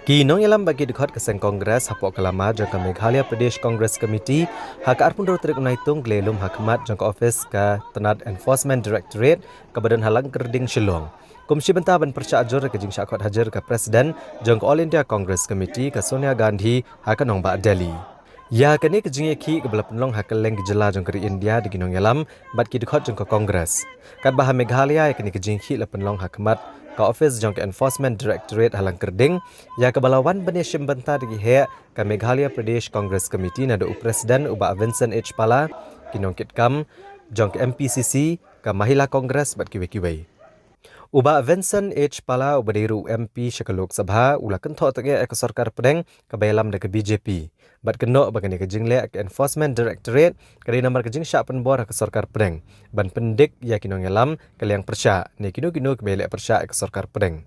Kinong yalam bagi dekat keseng Kongres hapok kelama jangka Meghalaya Pradesh Congress Committee hak arpun trik unaitung glelum hakmat jangka office ke Tenad Enforcement Directorate ke Badan Halang Kerding Shillong. Komisi Bentah ban percaya ajur ke jing syakot hajar ke Presiden jangka All India Congress Committee ke Sonia Gandhi hak nong ba Delhi. Ya kini ke jing ki ke bela penlong hak leng gejala jangka India di Kinong yalam bat ki dekat jangka Kongres. Kat bahar Meghalaya kini ke jing ki le penlong hakmat ke Office Jangka Enforcement Directorate Halang Kerding ya ke balawan bani Shimbanta di hek ke Meghalaya Pradesh Congress Committee nada Presiden Uba Vincent H. Pala kinong kitkam jangka MPCC ke Mahila Congress bat kiwe-kiwe. Uba Vincent H. Pala ubadiru MP Syakal Lok Sabha ula kentok tege ke Sarkar Pedeng ke bayalam de ke BJP. Bat kenok bagani ke jingle ke Enforcement Directorate kali nomor ke jing syak penbor ke Sarkar Pedeng. Ban pendik ya kinong yalam ke liang persyak ni kinu-kinu ke belek persyak ke Sarkar Pedeng.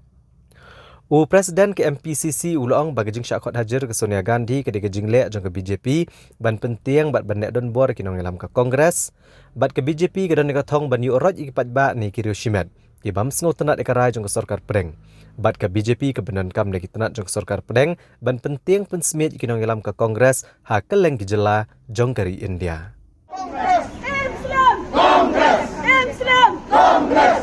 U Presiden ke MPCC ulang bagi jing syak khot hajar ke Sonia Gandhi ke jingle jang ke BJP ban penting bat bandek don bor kinong yalam ke Kongres. Bat ke BJP ke don ke thong ban yu oroj ikipat ba ni kiriu shimet. Ibam sengot tenat ikarai jang ke Sarkar Pedeng. Bat ke BJP ke benan kam lagi tenat jang ke Sarkar Pedeng ban penting pensmit kinong yalam ke Kongres hak keleng gejala jang kari India. Kongres! Islam! Kongres! Islam! Kongres!